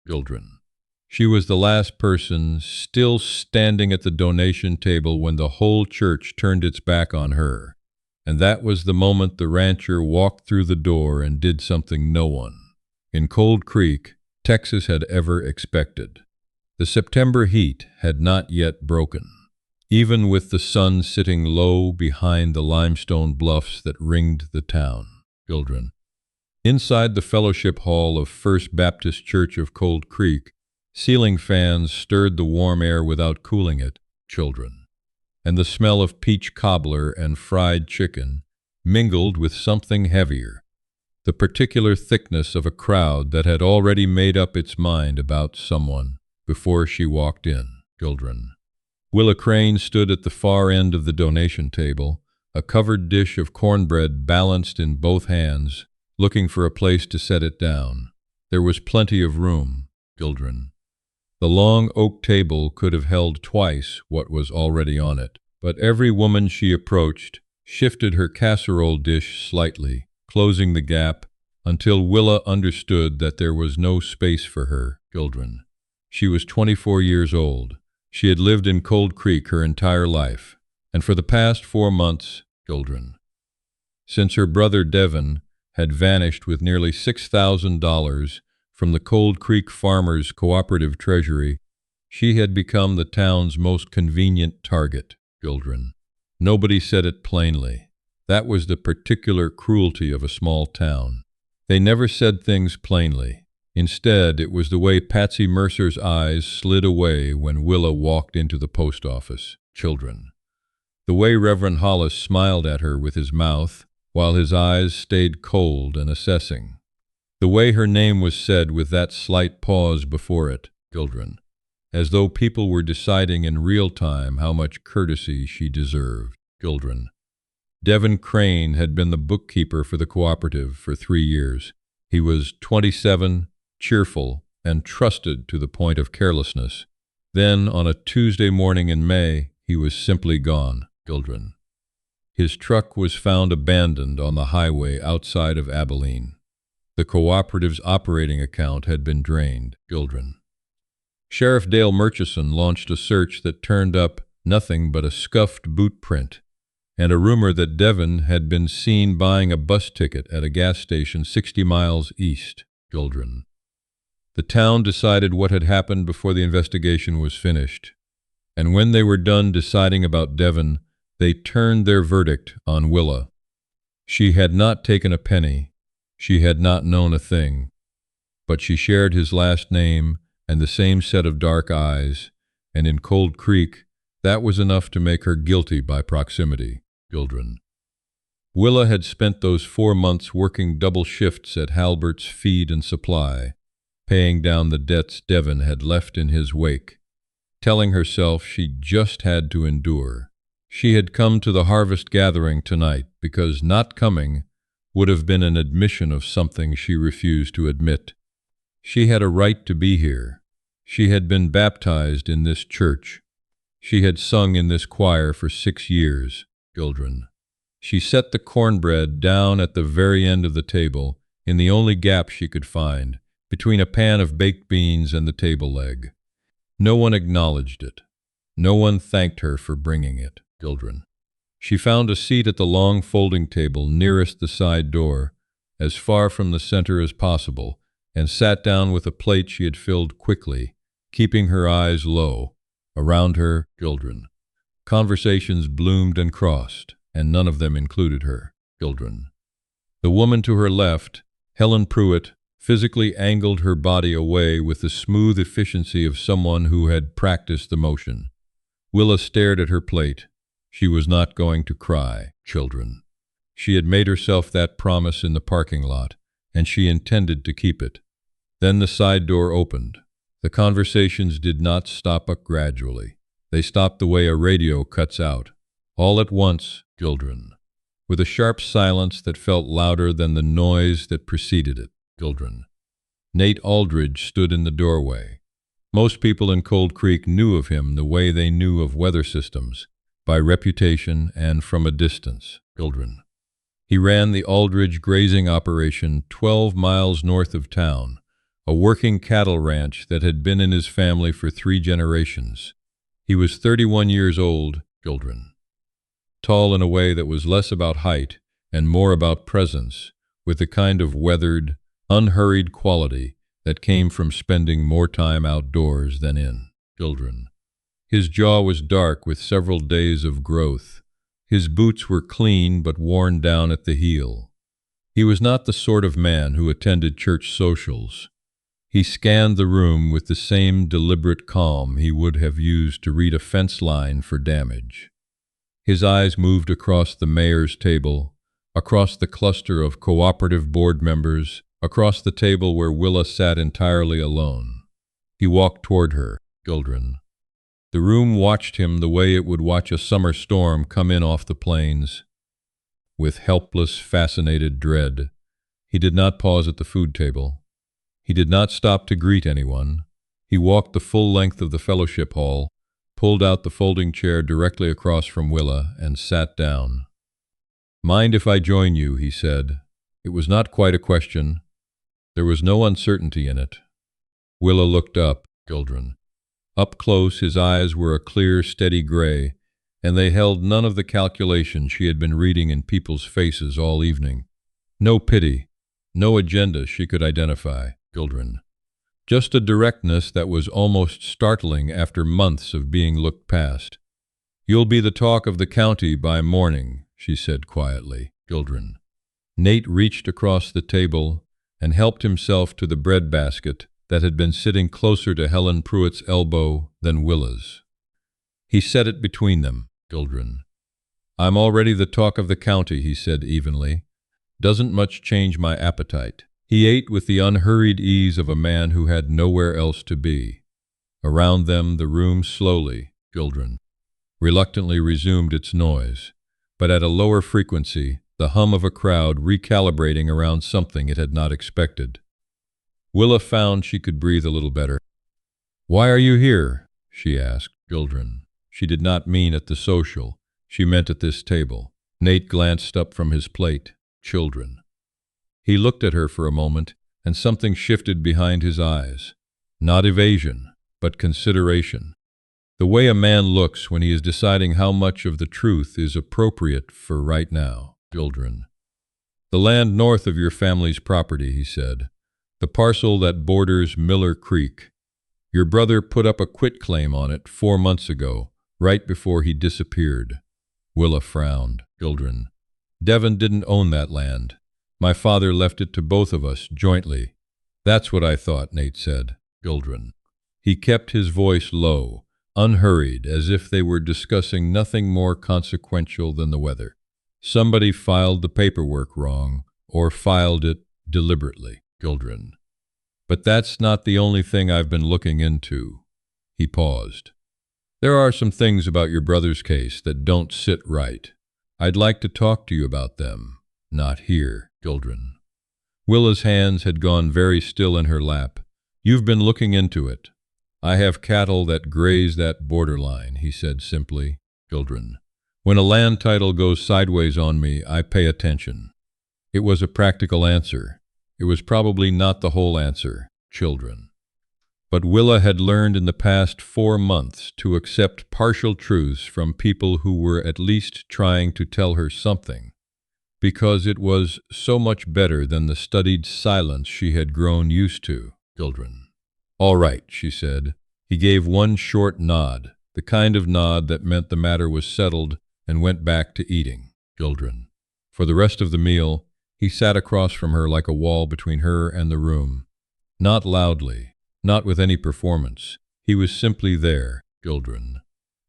children. She was the last person still standing at the donation table when the whole church turned its back on her. And that was the moment the rancher walked through the door and did something no one in Cold Creek, Texas, had ever expected. The September heat had not yet broken, even with the sun sitting low behind the limestone bluffs that ringed the town. Children. Inside the fellowship hall of First Baptist Church of Cold Creek, ceiling fans stirred the warm air without cooling it. Children. And the smell of peach cobbler and fried chicken mingled with something heavier, the particular thickness of a crowd that had already made up its mind about someone before she walked in. Children. Willa Crane stood at the far end of the donation table, a covered dish of cornbread balanced in both hands, looking for a place to set it down. There was plenty of room. Children. The long oak table could have held twice what was already on it, but every woman she approached shifted her casserole dish slightly, closing the gap until Willa understood that there was no space for her. Children. She was 24 years old. She had lived in Cold Creek her entire life, and for the past 4 months, children, since her brother Devin had vanished with nearly $6,000 from the Cold Creek Farmers Cooperative treasury, she had become the town's most convenient target. Children. Nobody said it plainly. That was the particular cruelty of a small town. They never said things plainly. Instead, it was the way Patsy Mercer's eyes slid away when Willa walked into the post office. Children. The way Reverend Hollis smiled at her with his mouth, while his eyes stayed cold and assessing. The way her name was said with that slight pause before it. Children. As though people were deciding in real time how much courtesy she deserved. Children. Devin Crane had been the bookkeeper for the cooperative for 3 years. He was 27, cheerful, and trusted to the point of carelessness. Then, on a Tuesday morning in May, he was simply gone. Children. His truck was found abandoned on the highway outside of Abilene. The cooperative's operating account had been drained. Children. Sheriff Dale Murchison launched a search that turned up nothing but a scuffed boot print and a rumor that Devin had been seen buying a bus ticket at a gas station 60 miles east. Children. The town decided what had happened before the investigation was finished, and when they were done deciding about Devin, they turned their verdict on Willa. She had not taken a penny, she had not known a thing, but she shared his last name and the same set of dark eyes, and in Cold Creek, that was enough to make her guilty by proximity. Children. Willa had spent those 4 months working double shifts at Halbert's Feed and Supply, paying down the debts Devin had left in his wake, telling herself she just had to endure. She had come to the harvest gathering tonight because not coming would have been an admission of something she refused to admit. She had a right to be here. She had been baptized in this church. She had sung in this choir for 6 years. Children. She set the cornbread down at the very end of the table, in the only gap she could find, between a pan of baked beans and the table leg. No one acknowledged it. No one thanked her for bringing it. Children. She found a seat at the long folding table nearest the side door, as far from the center as possible, and sat down with a plate she had filled quickly, keeping her eyes low. Around her, children. Conversations bloomed and crossed, and none of them included her. Children. The woman to her left, Helen Pruitt, physically angled her body away with the smooth efficiency of someone who had practiced the motion. Willa stared at her plate. She was not going to cry. Children. She had made herself that promise in the parking lot, and she intended to keep it. Then the side door opened. The conversations did not stop up gradually. They stopped the way a radio cuts out. All at once, children. With a sharp silence that felt louder than the noise that preceded it. Children. Nate Aldridge stood in the doorway. Most people in Cold Creek knew of him the way they knew of weather systems, by reputation and from a distance. Children. He ran the Aldridge grazing operation 12 miles north of town, a working cattle ranch that had been in his family for 3 generations. He was 31 years old, children. Tall in a way that was less about height and more about presence, with the kind of weathered, unhurried quality that came from spending more time outdoors than in, children. His jaw was dark with several days of growth. His boots were clean but worn down at the heel. He was not the sort of man who attended church socials. He scanned the room with the same deliberate calm he would have used to read a fence line for damage. His eyes moved across the mayor's table, across the cluster of cooperative board members, across the table where Willa sat entirely alone. He walked toward her, children. The room watched him the way it would watch a summer storm come in off the plains. With helpless, fascinated dread, he did not pause at the food table. He did not stop to greet anyone. He walked the full length of the fellowship hall, pulled out the folding chair directly across from Willa, and sat down. "Mind if I join you?" he said. It was not quite a question. There was no uncertainty in it. Willa looked up, children. Up close, his eyes were a clear, steady gray, and they held none of the calculation she had been reading in people's faces all evening. No pity, no agenda she could identify, children. Just a directness that was almost startling after months of being looked past. "You'll be the talk of the county by morning," she said quietly, children. Nate reached across the table and helped himself to the bread basket that had been sitting closer to Helen Pruitt's elbow than Willa's. He set it between them, children. "I'm already the talk of the county," he said evenly. "Doesn't much change my appetite." He ate with the unhurried ease of a man who had nowhere else to be. Around them the room slowly, children, reluctantly resumed its noise, but at a lower frequency, the hum of a crowd recalibrating around something it had not expected. Willa found she could breathe a little better. "Why are you here?" she asked, children. She did not mean at the social. She meant at this table. Nate glanced up from his plate, children. He looked at her for a moment, and something shifted behind his eyes. Not evasion, but consideration. The way a man looks when he is deciding how much of the truth is appropriate for right now, children. "The land north of your family's property," he said. "The parcel that borders Miller Creek. Your brother put up a quitclaim on it 4 months ago, right before he disappeared." Willa frowned, children. "Devon didn't own that land. My father left it to both of us, jointly." "That's what I thought," Nate said, children. He kept his voice low, unhurried, as if they were discussing nothing more consequential than the weather. "Somebody filed the paperwork wrong, or filed it deliberately, children. But that's not the only thing I've been looking into." He paused. "There are some things about your brother's case that don't sit right. I'd like to talk to you about them. Not here, children." Willa's hands had gone very still in her lap. "You've been looking into it. I have cattle that graze that borderline," he said simply, children. "When a land title goes sideways on me, I pay attention." It was a practical answer. It was probably not the whole answer, children. But Willa had learned in the past 4 months to accept partial truths from people who were at least trying to tell her something, because it was so much better than the studied silence she had grown used to, children. "All right," she said. He gave one short nod, the kind of nod that meant the matter was settled, and went back to eating, children. For the rest of the meal, he sat across from her like a wall between her and the room. Not loudly, not with any performance. He was simply there, children.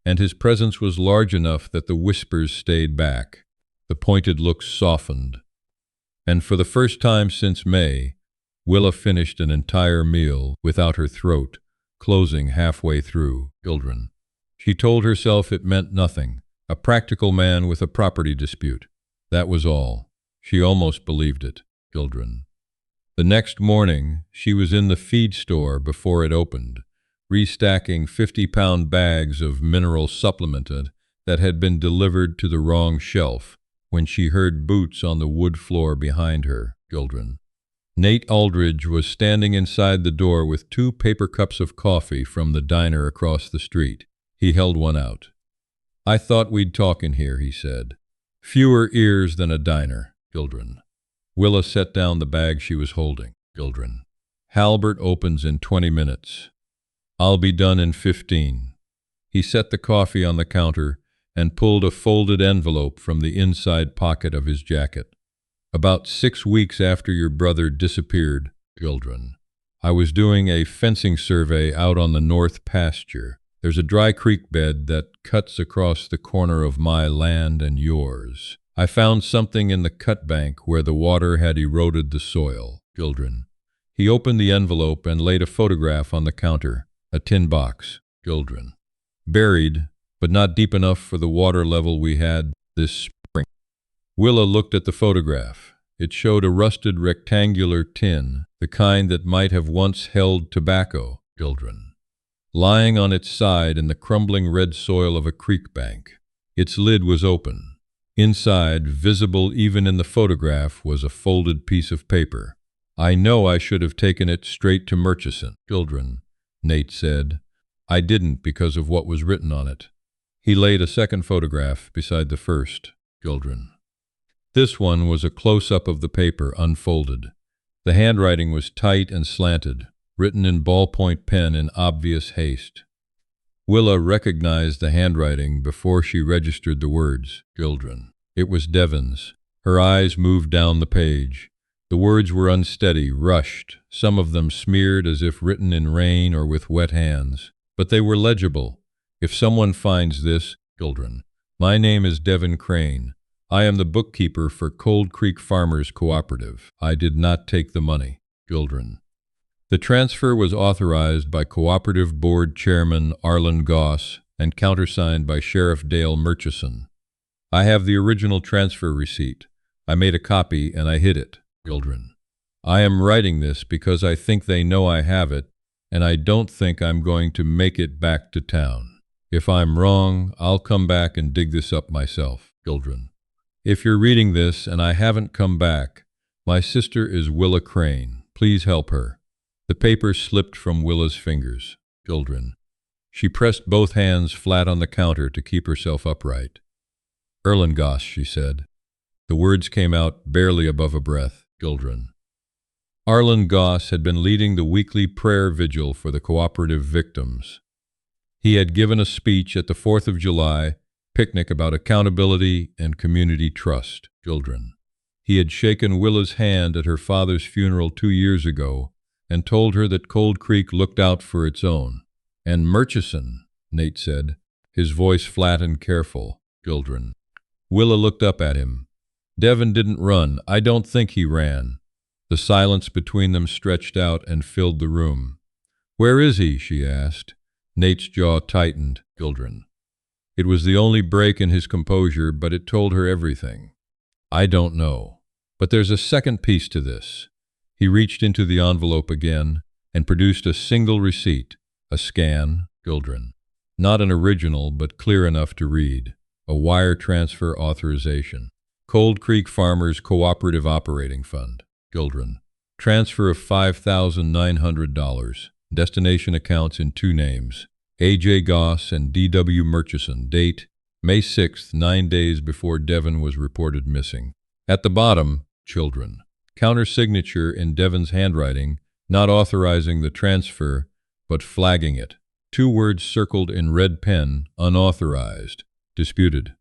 And his presence was large enough that the whispers stayed back. The pointed looks softened. And for the first time since May, Willa finished an entire meal without her throat closing halfway through, children. She told herself it meant nothing. A practical man with a property dispute. That was all. She almost believed it, children. The next morning, she was in the feed store before it opened, restacking 50-pound bags of mineral supplement that had been delivered to the wrong shelf, when she heard boots on the wood floor behind her, children. Nate Aldridge was standing inside the door with 2 paper cups of coffee from the diner across the street. He held one out. "I thought we'd talk in here," he said. "Fewer ears than a diner, children." Willa set down the bag she was holding. "Children. Halbert opens in 20 minutes. I'll be done in 15. He set the coffee on the counter and pulled a folded envelope from the inside pocket of his jacket. "About 6 weeks after your brother disappeared, children, I was doing a fencing survey out on the north pasture. There's a dry creek bed that cuts across the corner of my land and yours. I found something in the cut bank where the water had eroded the soil, children." He opened the envelope and laid a photograph on the counter, a tin box, children. "Buried, but not deep enough for the water level we had this spring." Willa looked at the photograph. It showed a rusted rectangular tin, the kind that might have once held tobacco, children, lying on its side in the crumbling red soil of a creek bank. Its lid was open. Inside, visible even in the photograph, was a folded piece of paper. "I know I should have taken it straight to Murchison, children," Nate said. "I didn't because of what was written on it." He laid a second photograph beside the first, children. This one was a close-up of the paper, unfolded. The handwriting was tight and slanted, written in ballpoint pen in obvious haste. Willa recognized the handwriting before she registered the words, children. It was Devon's. Her eyes moved down the page. The words were unsteady, rushed, some of them smeared as if written in rain or with wet hands. But they were legible. "If someone finds this, children, my name is Devon Crane. I am the bookkeeper for Cold Creek Farmers Cooperative. I did not take the money, children." The transfer was authorized by Cooperative Board Chairman Arlen Goss and countersigned by Sheriff Dale Murchison. "I have the original transfer receipt. I made a copy and I hid it, children. I am writing this because I think they know I have it, and I don't think I'm going to make it back to town. If I'm wrong, I'll come back and dig this up myself, children. If you're reading this and I haven't come back, my sister is Willa Crane. Please help her." The paper slipped from Willa's fingers, children. She pressed both hands flat on the counter to keep herself upright. "Erlen Goss," she said. The words came out barely above a breath, children. Arlen Goss had been leading the weekly prayer vigil for the cooperative victims. He had given a speech at the 4th of July picnic about accountability and community trust, children. He had shaken Willa's hand at her father's funeral 2 years ago and told her that Cold Creek looked out for its own. "And Murchison," Nate said, his voice flat and careful, children. Willa looked up at him. "Devon didn't run. I don't think he ran." The silence between them stretched out and filled the room. "Where is he?" she asked. Nate's jaw tightened, children. It was the only break in his composure, but it told her everything. "I don't know. But there's a second piece to this." He reached into the envelope again and produced a single receipt, a scan, children. Not an original, but clear enough to read. A wire transfer authorization. Cold Creek Farmers Cooperative Operating Fund, children. Transfer of $5,900. Destination accounts in 2 names. A.J. Goss and D.W. Murchison. Date, May 6th, 9 days before Devon was reported missing. At the bottom, children. Counter-signature in Devon's handwriting, not authorizing the transfer, but flagging it. 2 words circled in red pen, unauthorized, disputed.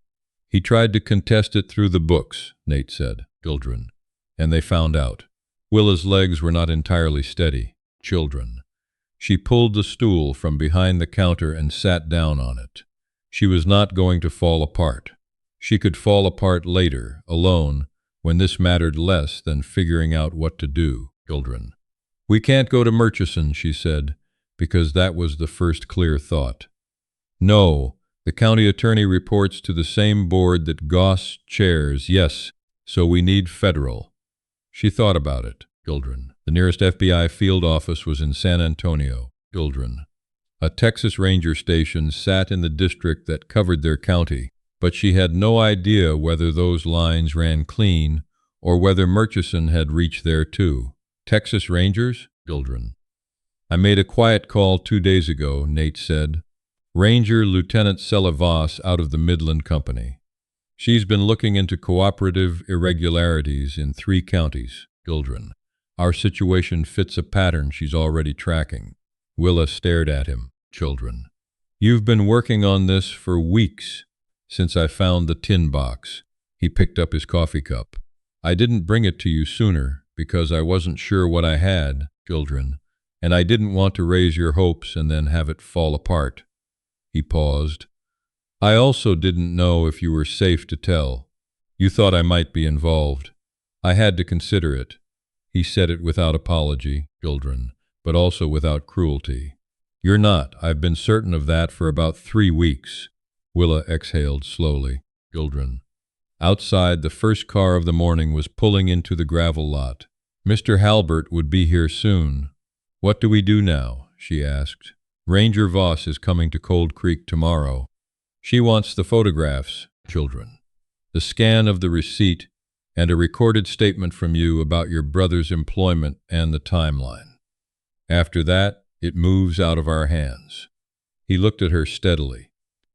"He tried to contest it through the books," Nate said, children. "And they found out." Willa's legs were not entirely steady, children. She pulled the stool from behind the counter and sat down on it. She was not going to fall apart. She could fall apart later, alone, when this mattered less than figuring out what to do, children. "We can't go to Murchison," she said, because that was the first clear thought. "No, the county attorney reports to the same board that Goss chairs. Yes, so we need federal." She thought about it, children. The nearest FBI field office was in San Antonio, children. A Texas Ranger station sat in the district that covered their county, but she had no idea whether those lines ran clean or whether Murchison had reached there too. Texas Rangers? Children. I made a quiet call 2 days ago, Nate said. Ranger Lieutenant Sella Voss out of the Midland Company. She's been looking into cooperative irregularities in 3 counties, Children. Our situation fits a pattern she's already tracking. Willa stared at him. Children. You've been working on this for weeks, since I found the tin box. He picked up his coffee cup. I didn't bring it to you sooner, because I wasn't sure what I had, Children, and I didn't want to raise your hopes and then have it fall apart. He paused. I also didn't know if you were safe to tell. You thought I might be involved. I had to consider it. He said it without apology, Children, but also without cruelty. You're not. I've been certain of that for about 3 weeks. Willa exhaled slowly. Children. Outside, the first car of the morning was pulling into the gravel lot. Mr. Halbert would be here soon. What do we do now? She asked. Ranger Voss is coming to Cold Creek tomorrow. She wants the photographs, Children, the scan of the receipt, and a recorded statement from you about your brother's employment and the timeline. After that, it moves out of our hands. He looked at her steadily.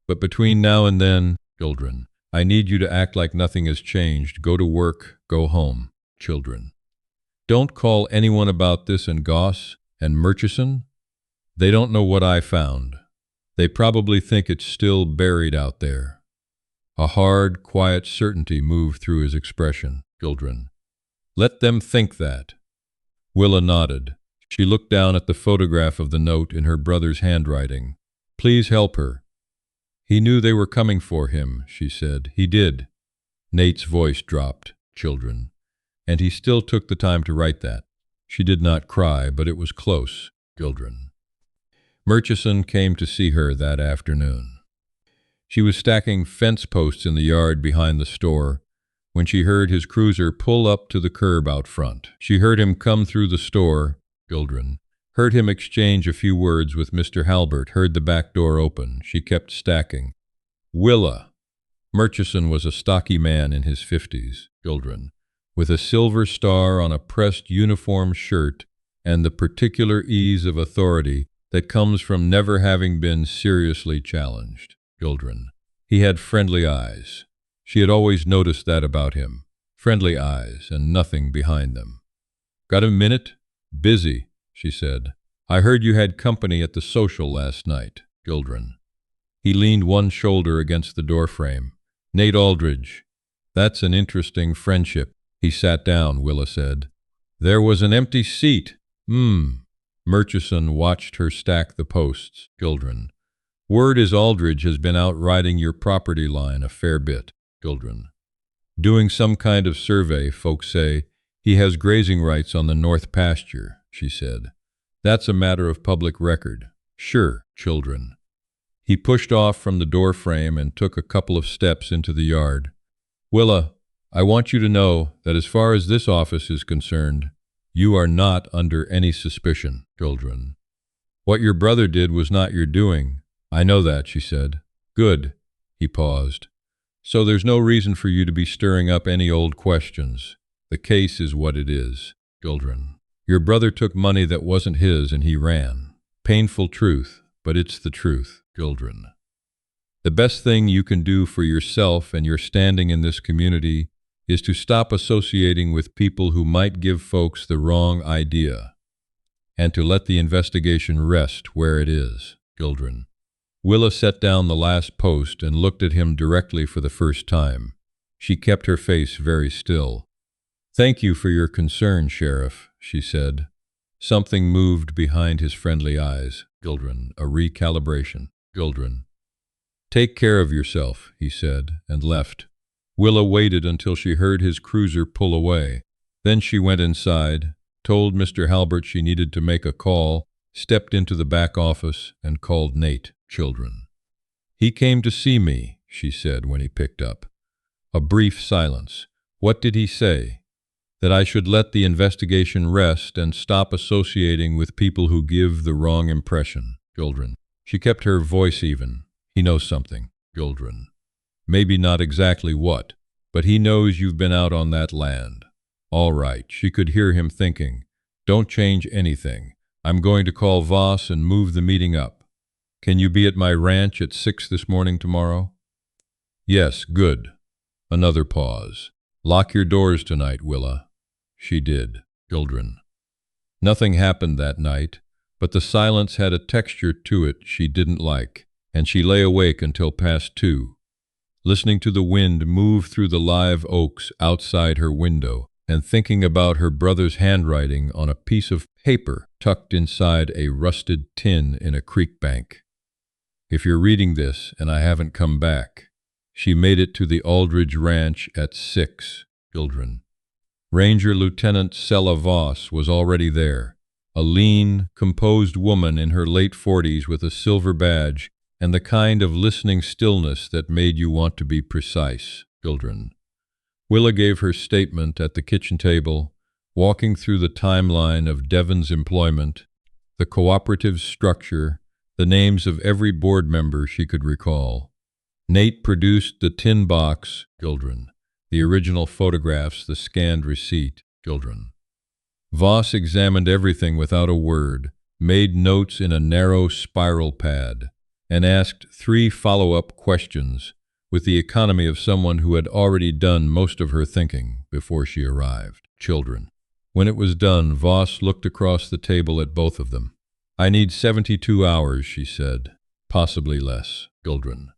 But between now and then, Children, I need you to act like nothing has changed. Go to work, go home, Children. Don't call anyone about this in Goss and Murchison. They don't know what I found. They probably think it's still buried out there. A hard, quiet certainty moved through his expression. Children. Let them think that. Willa nodded. She looked down at the photograph of the note in her brother's handwriting. Please help her. He knew they were coming for him, she said. He did. Nate's voice dropped. Children. And he still took the time to write that. She did not cry, but it was close. Children. Murchison came to see her that afternoon. She was stacking fence posts in the yard behind the store when she heard his cruiser pull up to the curb out front. She heard him come through the store, Children, heard him exchange a few words with Mr. Halbert, heard the back door open. She kept stacking. Willa. Murchison was a stocky man in his 50s, Children, with a silver star on a pressed uniform shirt and the particular ease of authority that comes from never having been seriously challenged. Children. He had friendly eyes. She had always noticed that about him. Friendly eyes and nothing behind them. Got a minute? Busy, she said. I heard you had company at the social last night. Children. He leaned one shoulder against the doorframe. Nate Aldridge. That's an interesting friendship. He sat down, Willa said. There was an empty seat. Murchison watched her stack the posts. Children. Word is Aldridge has been out riding your property line a fair bit. Children. Doing some kind of survey, folks say. He has grazing rights on the north pasture, she said. That's a matter of public record. Sure, Children. He pushed off from the doorframe and took a couple of steps into the yard. Willa, I want you to know that as far as this office is concerned, you are not under any suspicion, Children. What your brother did was not your doing. I know that, she said. Good. He paused. So there's no reason for you to be stirring up any old questions. The case is what it is, Children. Your brother took money that wasn't his and he ran. Painful truth, but it's the truth, Children. The best thing you can do for yourself and your standing in this community is to stop associating with people who might give folks the wrong idea, and to let the investigation rest where it is, Children. Willa set down the last post and looked at him directly for the first time. She kept her face very still. Thank you for your concern, Sheriff, she said. Something moved behind his friendly eyes. Children, a recalibration. Children. Take care of yourself, he said, and left. Willa waited until she heard his cruiser pull away. Then she went inside, told Mr. Halbert she needed to make a call, stepped into the back office, and called Nate. Children. He came to see me, she said when he picked up. A brief silence. What did he say? That I should let the investigation rest and stop associating with people who give the wrong impression. Children. She kept her voice even. He knows something. Children. Maybe not exactly what, but he knows you've been out on that land. All right, she could hear him thinking. Don't change anything. I'm going to call Voss and move the meeting up. Can you be at my ranch at 6 this morning tomorrow? Yes, good. Another pause. Lock your doors tonight, Willa. She did. Children. Nothing happened that night, but the silence had a texture to it she didn't like, and she lay awake until past 2, listening to the wind move through the live oaks outside her window and thinking about her brother's handwriting on a piece of paper tucked inside a rusted tin in a creek bank. If you're reading this and I haven't come back, she made it to the Aldridge Ranch at 6, children. Ranger Lieutenant Sella Voss was already there, a lean, composed woman in her late 40s with a silver badge and the kind of listening stillness that made you want to be precise, children. Willa gave her statement at the kitchen table, walking through the timeline of Devon's employment, the cooperative structure, the names of every board member she could recall. Nate produced the tin box, children, the original photographs, the scanned receipt, children. Voss examined everything without a word, made notes in a narrow spiral pad, and asked 3 follow-up questions with the economy of someone who had already done most of her thinking before she arrived. Children. When it was done, Voss looked across the table at both of them. I need 72 hours, she said, possibly less, children.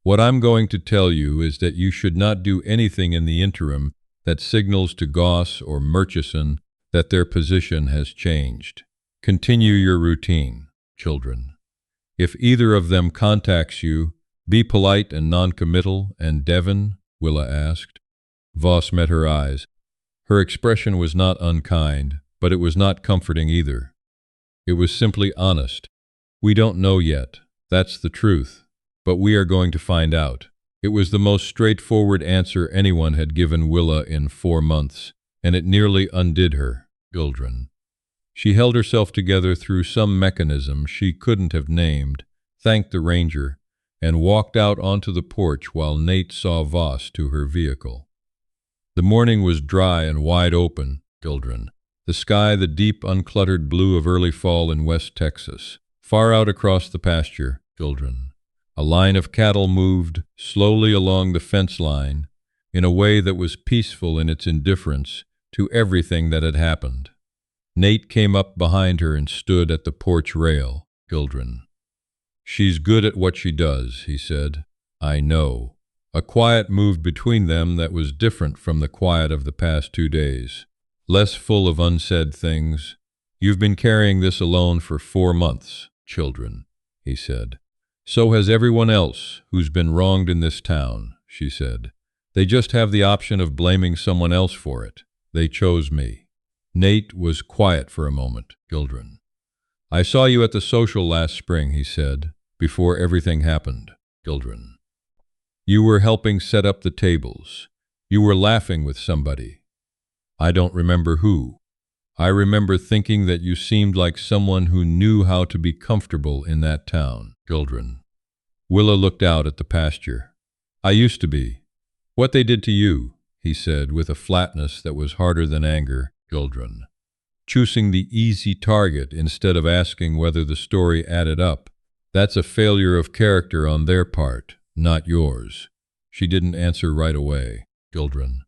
What I'm going to tell you is that you should not do anything in the interim that signals to Goss or Murchison that their position has changed. Continue your routine, children. If either of them contacts you, be polite and non-committal. And Devon? Willa asked. Voss met her eyes. Her expression was not unkind, but it was not comforting either. It was simply honest. We don't know yet. That's the truth. But we are going to find out. It was the most straightforward answer anyone had given Willa in 4 months, and it nearly undid her, children. She held herself together through some mechanism she couldn't have named, thanked the ranger, and walked out onto the porch while Nate saw Voss to her vehicle. The morning was dry and wide open, children. The sky the deep, uncluttered blue of early fall in West Texas. Far out across the pasture, children. A line of cattle moved slowly along the fence line in a way that was peaceful in its indifference to everything that had happened. Nate came up behind her and stood at the porch rail, children. She's good at what she does, he said. I know. A quiet moved between them that was different from the quiet of the past 2 days, less full of unsaid things. You've been carrying this alone for 4 months, children, he said. So has everyone else who's been wronged in this town, she said. They just have the option of blaming someone else for it. They chose me. Nate was quiet for a moment, children. I saw you at the social last spring, he said, before everything happened, children. You were helping set up the tables. You were laughing with somebody. I don't remember who. I remember thinking that you seemed like someone who knew how to be comfortable in that town, children. Willa looked out at the pasture. I used to be. What they did to you, he said with a flatness that was harder than anger, children. Choosing the easy target instead of asking whether the story added up. That's a failure of character on their part, not yours. She didn't answer right away, children.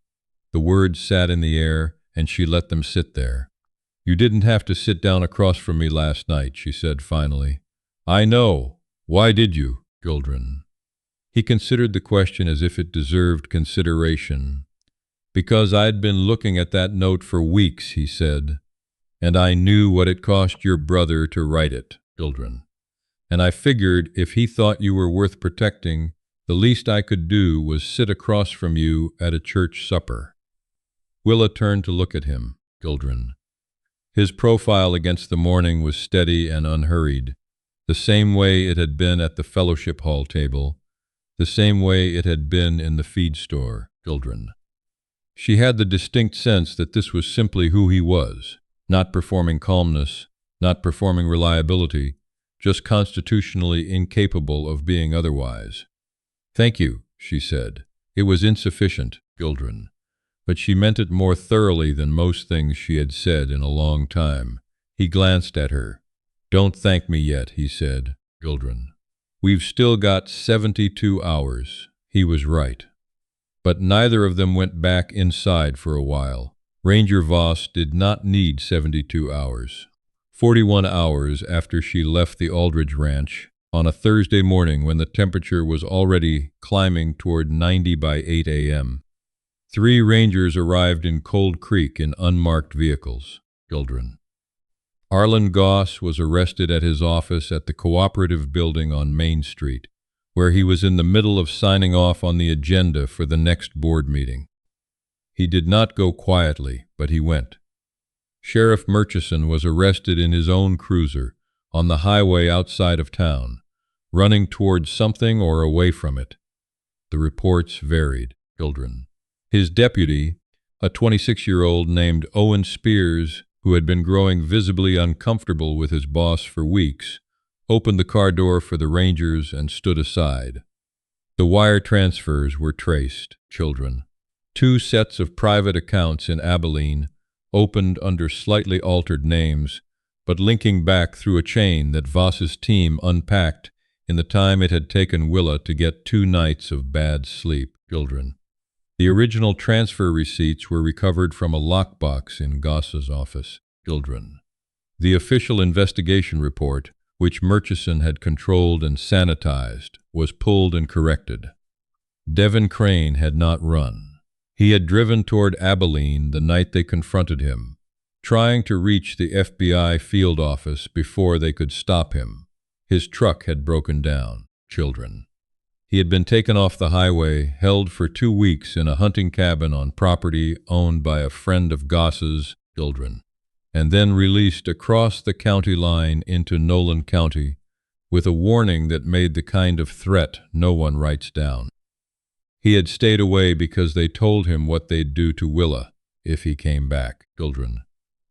The words sat in the air, and she let them sit there. You didn't have to sit down across from me last night, she said finally. I know. Why did you, children? He considered the question as if it deserved consideration. Because I'd been looking at that note for weeks, he said, and I knew what it cost your brother to write it, children. And I figured if he thought you were worth protecting, the least I could do was sit across from you at a church supper. Willa turned to look at him, children. His profile against the morning was steady and unhurried, the same way it had been at the fellowship hall table, the same way it had been in the feed store, children. She had the distinct sense that this was simply who he was, not performing calmness, not performing reliability, just constitutionally incapable of being otherwise. Thank you, she said. It was insufficient, children. but she meant it more thoroughly than most things she had said in a long time. He glanced at her. "Don't thank me yet," he said, "children. We've still got 72 hours." He was right. But neither of them went back inside for a while. Ranger Voss did not need 72 hours. 41 hours after she left the Aldridge ranch, on a Thursday morning when the temperature was already climbing toward 90 by 8 a.m., 3 rangers arrived in Cold Creek in unmarked vehicles. Children. Arlen Goss was arrested at his office at the Cooperative building on Main Street, where he was in the middle of signing off on the agenda for the next board meeting. He did not go quietly, but he went. Sheriff Murchison was arrested in his own cruiser on the highway outside of town, running towards something or away from it. The reports varied. Children. His deputy, a 26-year-old named Owen Spears, who had been growing visibly uncomfortable with his boss for weeks, opened the car door for the Rangers and stood aside. The wire transfers were traced. Children. 2 sets of private accounts in Abilene, opened under slightly altered names, but linking back through a chain that Voss's team unpacked in the time it had taken Willa to get 2 nights of bad sleep. Children. The original transfer receipts were recovered from a lockbox in Goss's office. Children. The official investigation report, which Murchison had controlled and sanitized, was pulled and corrected. Devin Crane had not run. He had driven toward Abilene the night they confronted him, trying to reach the FBI field office before they could stop him. His truck had broken down. Children. He had been taken off the highway, held for 2 weeks in a hunting cabin on property owned by a friend of Goss's. Children. And then released across the county line into Nolan County with a warning that made the kind of threat no one writes down. He had stayed away because they told him what they'd do to Willa if he came back. Children.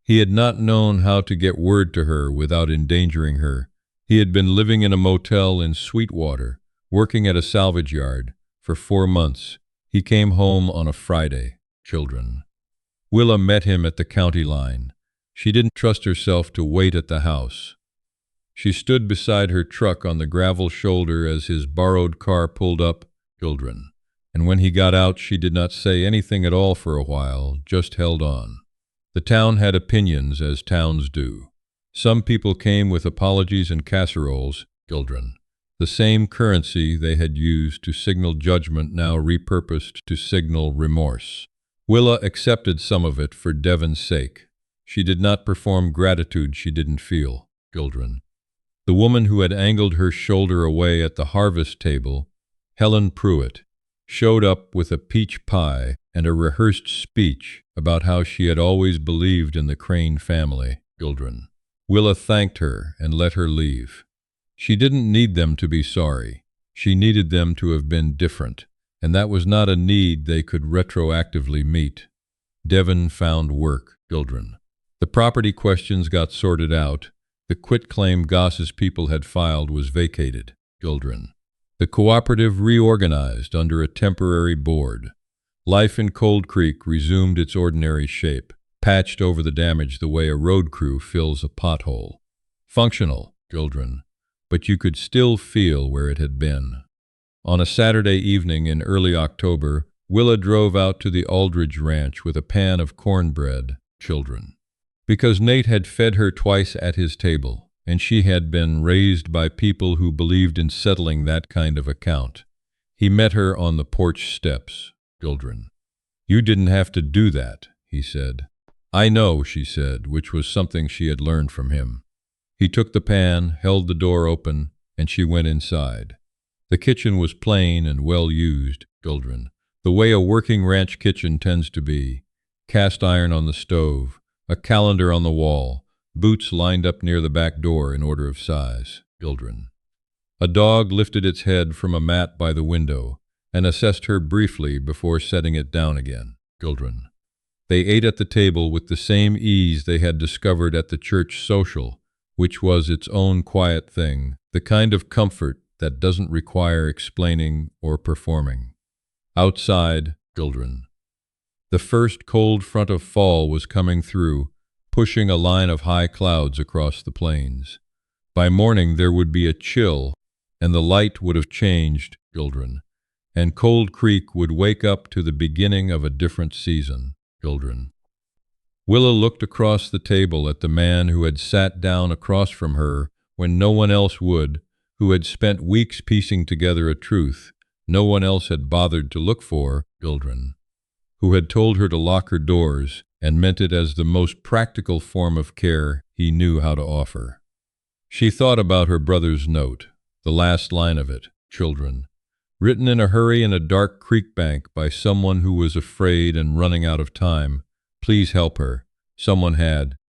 He had not known how to get word to her without endangering her. He had been living in a motel in Sweetwater, working at a salvage yard, for 4 months. He came home on a Friday. Children. Willa met him at the county line. She didn't trust herself to wait at the house. She stood beside her truck on the gravel shoulder as his borrowed car pulled up. Children. And when he got out, she did not say anything at all for a while, just held on. The town had opinions, as towns do. Some people came with apologies and casseroles. Children. The same currency they had used to signal judgment now repurposed to signal remorse. Willa accepted some of it for Devin's sake. She did not perform gratitude she didn't feel. Children. The woman who had angled her shoulder away at the harvest table, Helen Pruitt, showed up with a peach pie and a rehearsed speech about how she had always believed in the Crane family. Children. Willa thanked her and let her leave. She didn't need them to be sorry. She needed them to have been different, and that was not a need they could retroactively meet. Devin found work. Children. The property questions got sorted out. The quitclaim Goss's people had filed was vacated. Children. The cooperative reorganized under a temporary board. Life in Cold Creek resumed its ordinary shape, patched over the damage the way a road crew fills a pothole. Functional. Children. But you could still feel where it had been. On a Saturday evening in early October, Willa drove out to the Aldridge ranch with a pan of cornbread. Children. Because Nate had fed her twice at his table, and she had been raised by people who believed in settling that kind of account. He met her on the porch steps. Children. You didn't have to do that, he said. I know, she said, which was something she had learned from him. He took the pan, held the door open, and she went inside. The kitchen was plain and well used. Children. The way a working ranch kitchen tends to be. Cast iron on the stove, a calendar on the wall, boots lined up near the back door in order of size. Children. A dog lifted its head from a mat by the window and assessed her briefly before setting it down again. Children. They ate at the table with the same ease they had discovered at the church social, which was its own quiet thing, the kind of comfort that doesn't require explaining or performing. Outside. Children. The first cold front of fall was coming through, pushing a line of high clouds across the plains. By morning there would be a chill, and the light would have changed, children, and Cold Creek would wake up to the beginning of a different season, children. Willa looked across the table at the man who had sat down across from her when no one else would, who had spent weeks piecing together a truth no one else had bothered to look for, children, who had told her to lock her doors and meant it as the most practical form of care he knew how to offer. She thought about her brother's note, the last line of it, children, written in a hurry in a dark creek bank by someone who was afraid and running out of time. Please help her. Someone had,